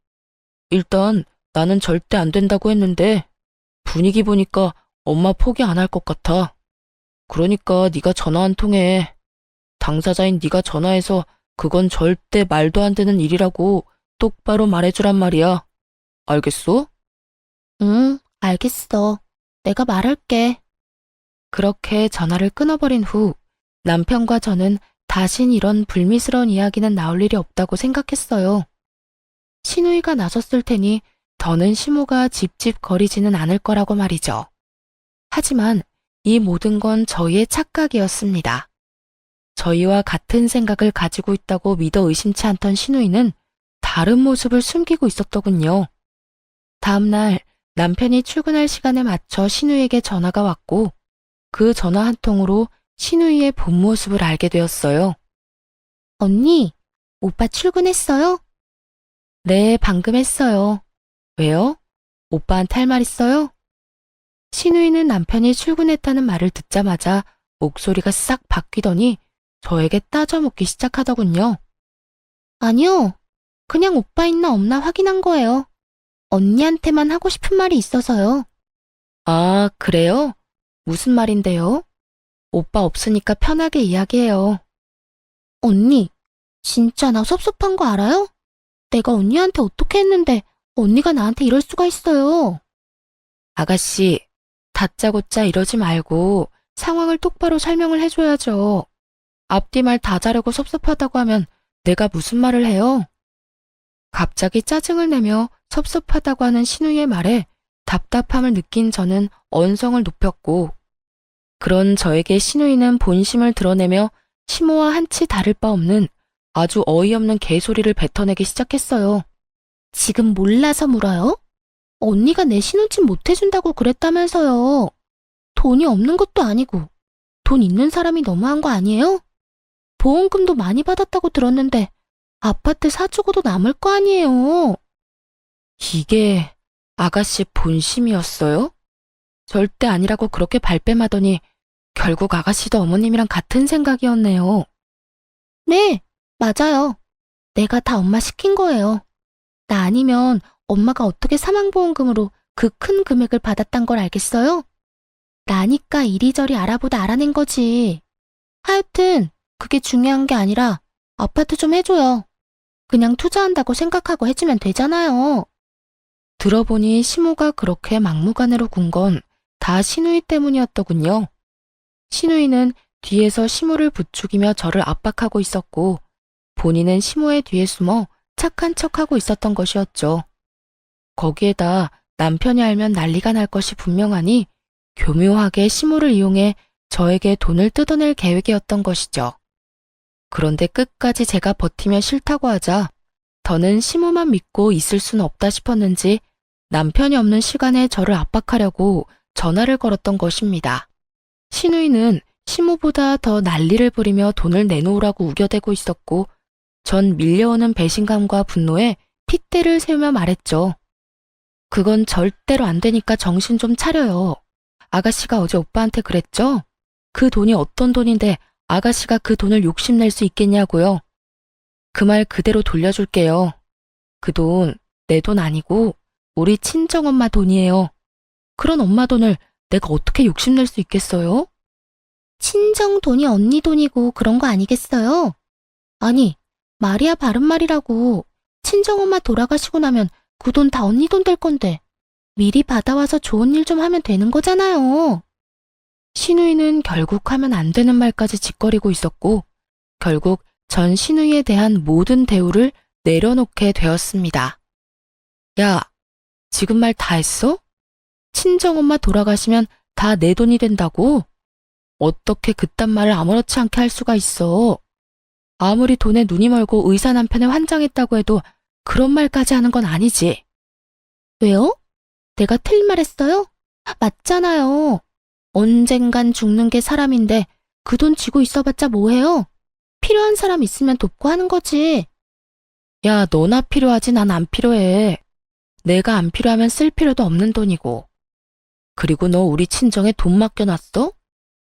일단 나는 절대 안 된다고 했는데 분위기 보니까 엄마 포기 안 할 것 같아. 그러니까 네가 전화 한 통해. 당사자인 네가 전화해서 그건 절대 말도 안 되는 일이라고 똑바로 말해주란 말이야. 알겠어? 응, 알겠어. 내가 말할게. 그렇게 전화를 끊어버린 후 남편과 저는 다신 이런 불미스러운 이야기는 나올 일이 없다고 생각했어요. 신우이가 나섰을 테니 더는 시모가 집집거리지는 않을 거라고 말이죠. 하지만 이 모든 건 저희의 착각이었습니다. 저희와 같은 생각을 가지고 있다고 믿어 의심치 않던 신우이는 다른 모습을 숨기고 있었더군요. 다음날 남편이 출근할 시간에 맞춰 신우이에게 전화가 왔고 그 전화 한 통으로 신우이의 본 모습을 알게 되었어요. 언니, 오빠 출근했어요? 네, 방금 했어요. 왜요? 오빠한테 할 말 있어요? 신우이는 남편이 출근했다는 말을 듣자마자 목소리가 싹 바뀌더니 저에게 따져묻기 시작하더군요. 아니요. 그냥 오빠 있나 없나 확인한 거예요. 언니한테만 하고 싶은 말이 있어서요. 아, 그래요? 무슨 말인데요? 오빠 없으니까 편하게 이야기해요. 언니, 진짜 나 섭섭한 거 알아요? 내가 언니한테 어떻게 했는데 언니가 나한테 이럴 수가 있어요. 아가씨, 다짜고짜 이러지 말고 상황을 똑바로 설명을 해줘야죠. 앞뒤 말 다 자르고 섭섭하다고 하면 내가 무슨 말을 해요? 갑자기 짜증을 내며 섭섭하다고 하는 신우의 말에 답답함을 느낀 저는 언성을 높였고 그런 저에게 신우이는 본심을 드러내며 시모와 한치 다를 바 없는 아주 어이없는 개소리를 뱉어내기 시작했어요. 지금 몰라서 물어요? 언니가 내 신혼집 못 해준다고 그랬다면서요. 돈이 없는 것도 아니고 돈 있는 사람이 너무한 거 아니에요? 보험금도 많이 받았다고 들었는데 아파트 사주고도 남을 거 아니에요. 이게 아가씨 본심이었어요? 절대 아니라고 그렇게 발뺌하더니 결국 아가씨도 어머님이랑 같은 생각이었네요. 네, 맞아요. 내가 다 엄마 시킨 거예요. 나 아니면 엄마가 어떻게 사망보험금으로 그 큰 금액을 받았단 걸 알겠어요? 나니까 이리저리 알아보다 알아낸 거지. 하여튼 그게 중요한 게 아니라 아파트 좀 해줘요. 그냥 투자한다고 생각하고 해주면 되잖아요. 들어보니 시모가 그렇게 막무가내로 군 건 다 신우이 때문이었더군요. 신우이는 뒤에서 시모를 부추기며 저를 압박하고 있었고 본인은 시모의 뒤에 숨어 착한 척하고 있었던 것이었죠. 거기에다 남편이 알면 난리가 날 것이 분명하니 교묘하게 시모를 이용해 저에게 돈을 뜯어낼 계획이었던 것이죠. 그런데 끝까지 제가 버티며 싫다고 하자 더는 시모만 믿고 있을 수는 없다 싶었는지 남편이 없는 시간에 저를 압박하려고 전화를 걸었던 것입니다. 신우이는 시모보다 더 난리를 부리며 돈을 내놓으라고 우겨대고 있었고 전 밀려오는 배신감과 분노에 핏대를 세우며 말했죠. 그건 절대로 안 되니까 정신 좀 차려요. 아가씨가 어제 오빠한테 그랬죠? 그 돈이 어떤 돈인데 아가씨가 그 돈을 욕심낼 수 있겠냐고요. 그 말 그대로 돌려줄게요. 그 돈 내 돈 아니고 우리 친정엄마 돈이에요. 그런 엄마 돈을 내가 어떻게 욕심낼 수 있겠어요? 친정 돈이 언니 돈이고 그런 거 아니겠어요? 아니, 말이야 바른 말이라고. 친정엄마 돌아가시고 나면 그 돈 다 언니 돈 될 건데 미리 받아와서 좋은 일 좀 하면 되는 거잖아요. 신우이는 결국 하면 안 되는 말까지 짓거리고 있었고 결국 전 신우이에 대한 모든 대우를 내려놓게 되었습니다. 야, 지금 말 다 했어? 친정엄마 돌아가시면 다 내 돈이 된다고? 어떻게 그딴 말을 아무렇지 않게 할 수가 있어? 아무리 돈에 눈이 멀고 의사 남편에 환장했다고 해도 그런 말까지 하는 건 아니지. 왜요? 내가 틀린 말 했어요? 맞잖아요. 언젠간 죽는 게 사람인데 그 돈 쥐고 있어봤자 뭐해요? 필요한 사람 있으면 돕고 하는 거지. 야, 너나 필요하지 난 안 필요해. 내가 안 필요하면 쓸 필요도 없는 돈이고. 그리고 너 우리 친정에 돈 맡겨놨어?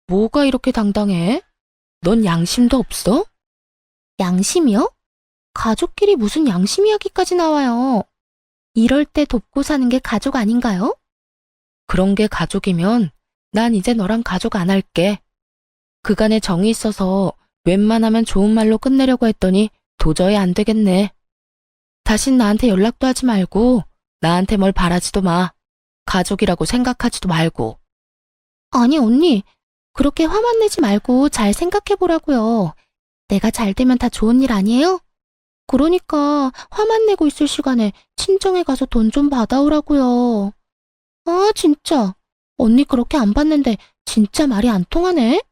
뭐가 이렇게 당당해? 넌 양심도 없어? 양심이요? 가족끼리 무슨 양심 이야기까지 나와요. 이럴 때 돕고 사는 게 가족 아닌가요? 그런 게 가족이면 난 이제 너랑 가족 안 할게. 그간에 정이 있어서 웬만하면 좋은 말로 끝내려고 했더니 도저히 안 되겠네. 다신 나한테 연락도 하지 말고 나한테 뭘 바라지도 마. 가족이라고 생각하지도 말고. 아니 언니, 그렇게 화만 내지 말고 잘 생각해보라고요. 내가 잘 되면 다 좋은 일 아니에요? 그러니까 화만 내고 있을 시간에 친정에 가서 돈 좀 받아오라고요. 아 진짜. 언니 그렇게 안 받는데 진짜 말이 안 통하네?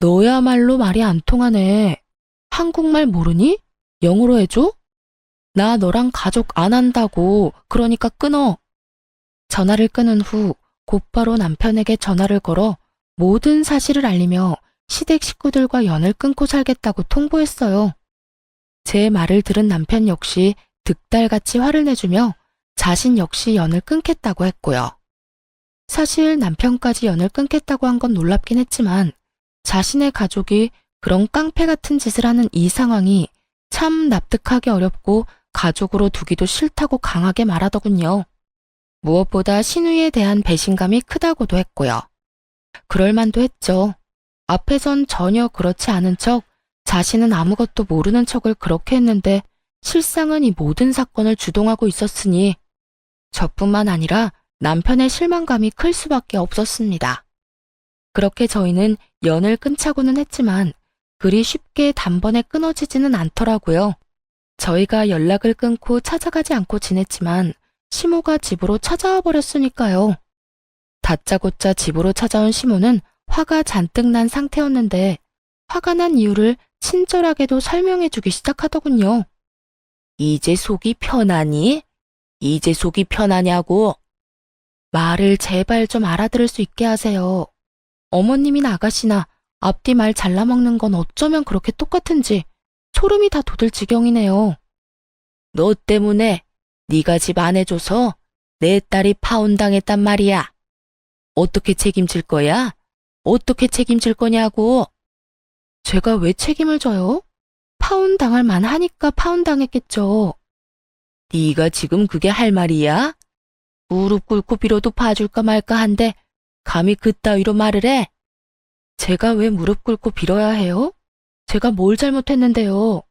너야말로 말이 안 통하네. 한국말 모르니? 영어로 해줘? 나 너랑 가족 안 한다고. 그러니까 끊어. 전화를 끊은 후 곧바로 남편에게 전화를 걸어 모든 사실을 알리며 시댁 식구들과 연을 끊고 살겠다고 통보했어요. 제 말을 들은 남편 역시 득달같이 화를 내주며 자신 역시 연을 끊겠다고 했고요. 사실 남편까지 연을 끊겠다고 한 건 놀랍긴 했지만 자신의 가족이 그런 깡패 같은 짓을 하는 이 상황이 참 납득하기 어렵고 가족으로 두기도 싫다고 강하게 말하더군요. 무엇보다 신우이에 대한 배신감이 크다고도 했고요. 그럴만도 했죠. 앞에선 전혀 그렇지 않은 척 자신은 아무것도 모르는 척을 그렇게 했는데 실상은 이 모든 사건을 주동하고 있었으니 저뿐만 아니라 남편의 실망감이 클 수밖에 없었습니다. 그렇게 저희는 연을 끊자고는 했지만 그리 쉽게 단번에 끊어지지는 않더라고요. 저희가 연락을 끊고 찾아가지 않고 지냈지만 시모가 집으로 찾아와 버렸으니까요. 다짜고짜 집으로 찾아온 시모는 화가 잔뜩 난 상태였는데 화가 난 이유를 친절하게도 설명해주기 시작하더군요. 이제 속이 편하니? 이제 속이 편하냐고? 말을 제발 좀 알아들을 수 있게 하세요. 어머님이나 아가씨나 앞뒤 말 잘라먹는 건 어쩌면 그렇게 똑같은지 소름이 다 돋을 지경이네요. 너 때문에 네가 집 안 해줘서 내 딸이 파혼당했단 말이야. 어떻게 책임질 거야? 어떻게 책임질 거냐고. 제가 왜 책임을 져요? 파혼당할 만하니까 파혼당했겠죠. 네가 지금 그게 할 말이야? 무릎 꿇고 빌어도 봐줄까 말까 한데 감히 그따위로 말을 해? 제가 왜 무릎 꿇고 빌어야 해요? 제가 뭘 잘못했는데요?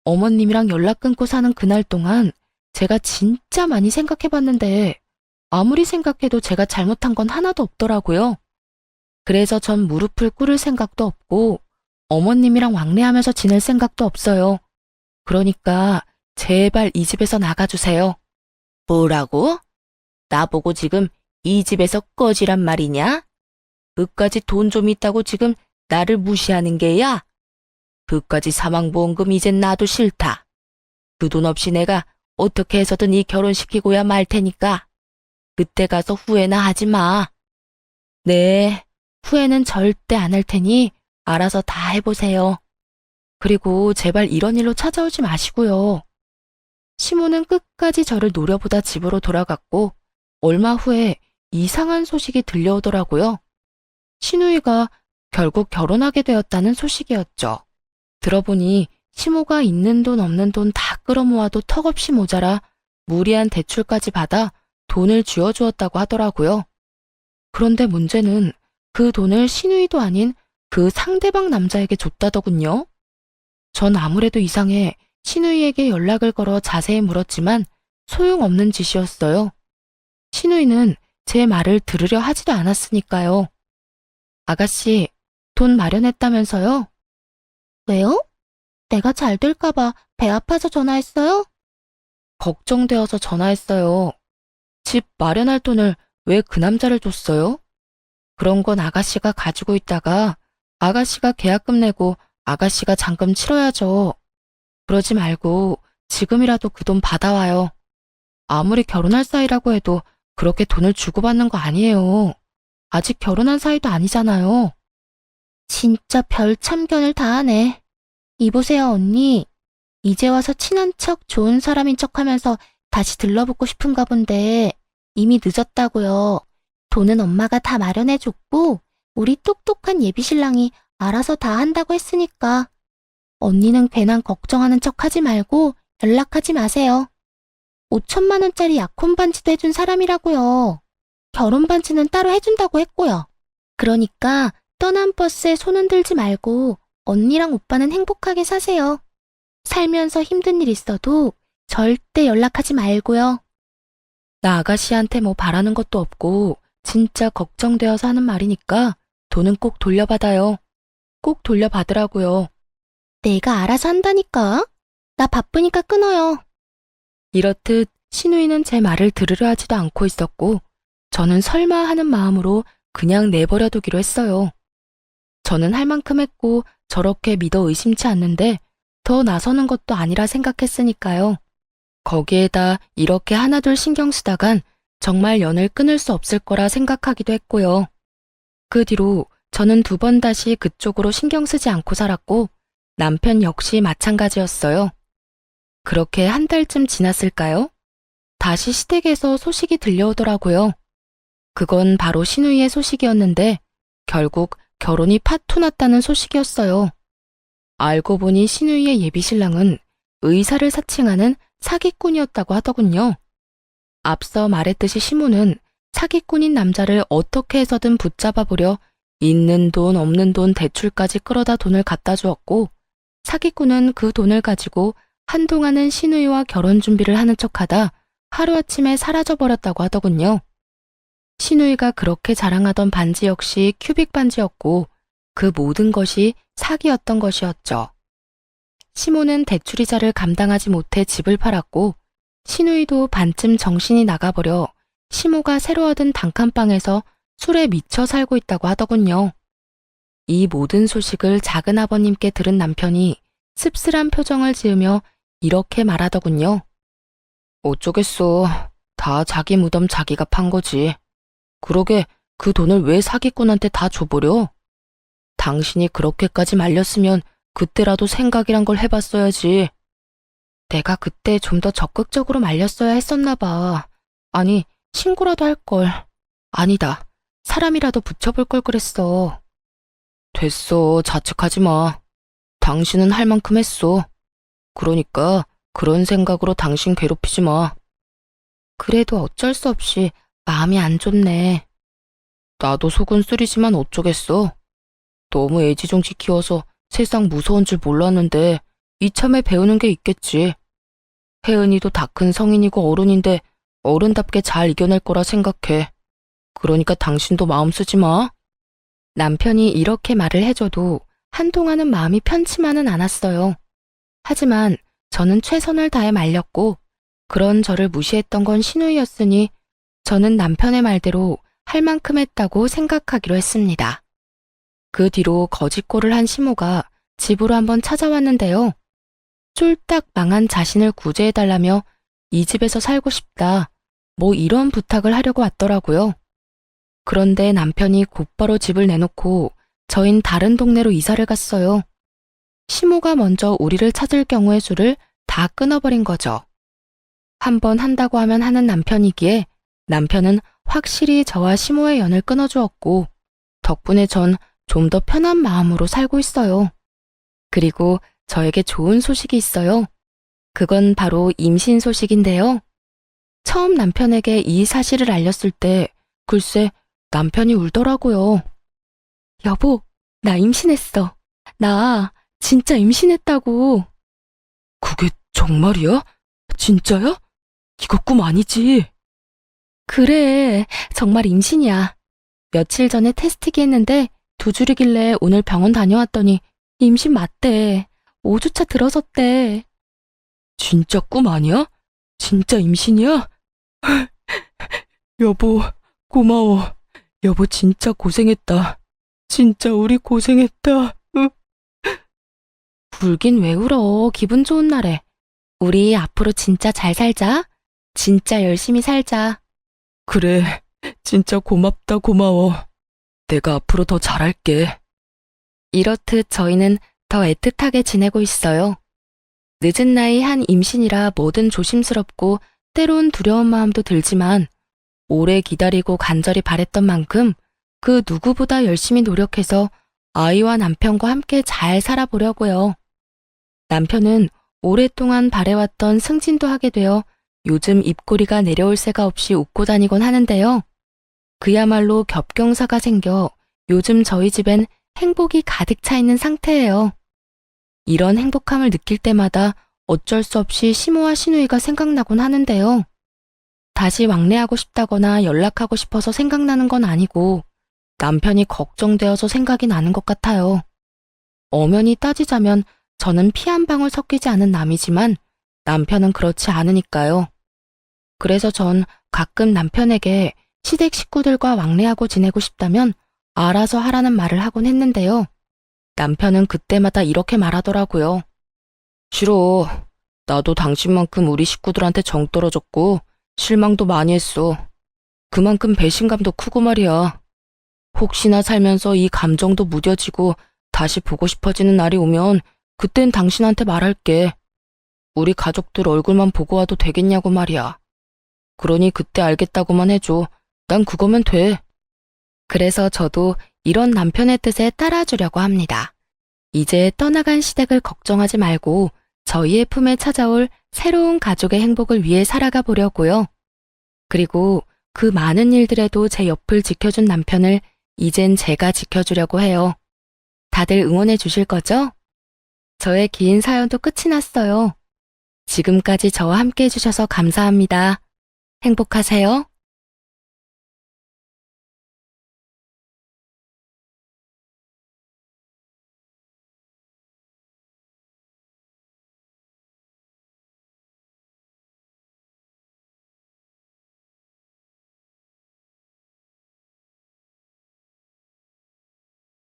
어머님이랑 연락 끊고 사는 그날 동안 제가 진짜 많이 생각해봤는데 아무리 생각해도 제가 잘못한 건 하나도 없더라고요. 그래서 전 무릎을 꿇을 생각도 없고 어머님이랑 왕래하면서 지낼 생각도 없어요. 그러니까 제발 이 집에서 나가주세요. 뭐라고? 나보고 지금 이 집에서 꺼지란 말이냐? 그까지 돈 좀 있다고 지금 나를 무시하는 게야? 그까지 사망보험금 이젠 나도 싫다. 그 돈 없이 내가 어떻게 해서든 이 결혼시키고야 말 테니까 그때 가서 후회나 하지 마. 네, 후회는 절대 안 할 테니 알아서 다 해보세요. 그리고 제발 이런 일로 찾아오지 마시고요. 시모는 끝까지 저를 노려보다 집으로 돌아갔고 얼마 후에 이상한 소식이 들려오더라고요. 신우이가 결국 결혼하게 되었다는 소식이었죠. 들어보니 시모가 있는 돈 없는 돈 다 끌어모아도 턱없이 모자라 무리한 대출까지 받아 돈을 쥐어주었다고 하더라고요. 그런데 문제는 그 돈을 신우이도 아닌 그 상대방 남자에게 줬다더군요. 전 아무래도 이상해 신우이에게 연락을 걸어 자세히 물었지만 소용없는 짓이었어요. 신우이는 제 말을 들으려 하지도 않았으니까요. 아가씨, 돈 마련했다면서요? 왜요? 내가 잘 될까봐 배 아파서 전화했어요? 걱정되어서 전화했어요. 집 마련할 돈을 왜 그 남자를 줬어요? 그런 건 아가씨가 가지고 있다가 아가씨가 계약금 내고 아가씨가 잔금 치러야죠. 그러지 말고 지금이라도 그 돈 받아와요. 아무리 결혼할 사이라고 해도 그렇게 돈을 주고받는 거 아니에요. 아직 결혼한 사이도 아니잖아요. 진짜 별 참견을 다 하네. 이보세요, 언니. 이제 와서 친한 척 좋은 사람인 척 하면서 다시 들러붙고 싶은가 본데 이미 늦었다고요. 돈은 엄마가 다 마련해줬고 우리 똑똑한 예비신랑이 알아서 다 한다고 했으니까 언니는 괜한 걱정하는 척 하지 말고 연락하지 마세요. 5천만 원짜리 약혼 반지도 해준 사람이라고요. 결혼 반지는 따로 해준다고 했고요. 그러니까 떠난 버스에 손 흔들지 말고 언니랑 오빠는 행복하게 사세요. 살면서 힘든 일 있어도 절대 연락하지 말고요. 나 아가씨한테 뭐 바라는 것도 없고 진짜 걱정되어서 하는 말이니까 돈은 꼭 돌려받아요. 꼭 돌려받으라고요. 내가 알아서 한다니까. 나 바쁘니까 끊어요. 이렇듯 신우이는 제 말을 들으려 하지도 않고 있었고 저는 설마 하는 마음으로 그냥 내버려 두기로 했어요. 저는 할 만큼 했고 저렇게 믿어 의심치 않는데 더 나서는 것도 아니라 생각했으니까요. 거기에다 이렇게 하나둘 신경 쓰다간 정말 연을 끊을 수 없을 거라 생각하기도 했고요. 그 뒤로 저는 2번 다시 그쪽으로 신경 쓰지 않고 살았고 남편 역시 마찬가지였어요. 그렇게 한 달쯤 지났을까요? 다시 시댁에서 소식이 들려오더라고요. 그건 바로 신우이의 소식이었는데 결국 결혼이 파토 났다는 소식이었어요. 알고 보니 신우이의 예비신랑은 의사를 사칭하는 사기꾼이었다고 하더군요. 앞서 말했듯이 시모는 사기꾼인 남자를 어떻게 해서든 붙잡아 보려 있는 돈 없는 돈 대출까지 끌어다 돈을 갖다 주었고 사기꾼은 그 돈을 가지고 한동안은 신우이와 결혼 준비를 하는 척하다 하루아침에 사라져버렸다고 하더군요. 신우이가 그렇게 자랑하던 반지 역시 큐빅 반지였고 그 모든 것이 사기였던 것이었죠. 시모는 대출이자를 감당하지 못해 집을 팔았고 신우이도 반쯤 정신이 나가버려 시모가 새로 얻은 단칸방에서 술에 미쳐 살고 있다고 하더군요. 이 모든 소식을 작은 아버님께 들은 남편이 씁쓸한 표정을 지으며 이렇게 말하더군요. 어쩌겠어. 다 자기 무덤 자기가 판 거지. 그러게 그 돈을 왜 사기꾼한테 다 줘버려? 당신이 그렇게까지 말렸으면 그때라도 생각이란 걸 해봤어야지. 내가 그때 좀 더 적극적으로 말렸어야 했었나 봐. 아니, 신고라도 할 걸. 아니다. 사람이라도 붙여볼 걸 그랬어. 됐어. 자책하지 마. 당신은 할 만큼 했어. 그러니까 그런 생각으로 당신 괴롭히지 마. 그래도 어쩔 수 없이 마음이 안 좋네. 나도 속은 쓰리지만 어쩌겠어. 너무 애지중지 키워서 세상 무서운 줄 몰랐는데 이참에 배우는 게 있겠지. 혜은이도 다 큰 성인이고 어른인데 어른답게 잘 이겨낼 거라 생각해. 그러니까 당신도 마음 쓰지 마. 남편이 이렇게 말을 해줘도 한동안은 마음이 편치만은 않았어요. 하지만 저는 최선을 다해 말렸고 그런 저를 무시했던 건 신우이였으니 저는 남편의 말대로 할 만큼 했다고 생각하기로 했습니다. 그 뒤로 거짓골을 한 시모가 집으로 한번 찾아왔는데요. 쫄딱 망한 자신을 구제해달라며 이 집에서 살고 싶다, 뭐 이런 부탁을 하려고 왔더라고요. 그런데 남편이 곧바로 집을 내놓고 저흰 다른 동네로 이사를 갔어요. 시모가 먼저 우리를 찾을 경우의 수를 다 끊어버린 거죠. 한번 한다고 하면 하는 남편이기에 남편은 확실히 저와 시모의 연을 끊어주었고 덕분에 전 좀 더 편한 마음으로 살고 있어요. 그리고 저에게 좋은 소식이 있어요. 그건 바로 임신 소식인데요. 처음 남편에게 이 사실을 알렸을 때 글쎄 남편이 울더라고요. 여보, 나 임신했어. 나 진짜 임신했다고. 그게 정말이야? 진짜야? 이거 꿈 아니지? 그래, 정말 임신이야. 며칠 전에 테스트기 했는데 2줄이길래 오늘 병원 다녀왔더니 임신 맞대. 5주차 들어섰대. 진짜 꿈 아니야? 진짜 임신이야? 여보, 고마워. 여보 진짜 고생했다. 진짜 우리 고생했다. 울긴 왜 울어. 기분 좋은 날에. 우리 앞으로 진짜 잘 살자. 진짜 열심히 살자. 그래, 진짜 고맙다 고마워. 내가 앞으로 더 잘할게. 이렇듯 저희는 더 애틋하게 지내고 있어요. 늦은 나이 한 임신이라 뭐든 조심스럽고 때론 두려운 마음도 들지만 오래 기다리고 간절히 바랬던 만큼 그 누구보다 열심히 노력해서 아이와 남편과 함께 잘 살아보려고요. 남편은 오랫동안 바래왔던 승진도 하게 되어 요즘 입꼬리가 내려올 새가 없이 웃고 다니곤 하는데요. 그야말로 겹경사가 생겨 요즘 저희 집엔 행복이 가득 차 있는 상태예요. 이런 행복함을 느낄 때마다 어쩔 수 없이 시모와 시누이가 생각나곤 하는데요. 다시 왕래하고 싶다거나 연락하고 싶어서 생각나는 건 아니고 남편이 걱정되어서 생각이 나는 것 같아요. 엄연히 따지자면 저는 피 한 방울 섞이지 않은 남이지만 남편은 그렇지 않으니까요. 그래서 전 가끔 남편에게 시댁 식구들과 왕래하고 지내고 싶다면 알아서 하라는 말을 하곤 했는데요. 남편은 그때마다 이렇게 말하더라고요. 싫어. 나도 당신만큼 우리 식구들한테 정 떨어졌고 실망도 많이 했어. 그만큼 배신감도 크고 말이야. 혹시나 살면서 이 감정도 무뎌지고 다시 보고 싶어지는 날이 오면 그땐 당신한테 말할게. 우리 가족들 얼굴만 보고 와도 되겠냐고 말이야. 그러니 그때 알겠다고만 해줘. 난 그거면 돼. 그래서 저도 이런 남편의 뜻에 따라주려고 합니다. 이제 떠나간 시댁을 걱정하지 말고 저희의 품에 찾아올 새로운 가족의 행복을 위해 살아가 보려고요. 그리고 그 많은 일들에도 제 옆을 지켜준 남편을 이젠 제가 지켜주려고 해요. 다들 응원해 주실 거죠? 저의 긴 사연도 끝이 났어요. 지금까지 저와 함께 해주셔서 감사합니다. 행복하세요.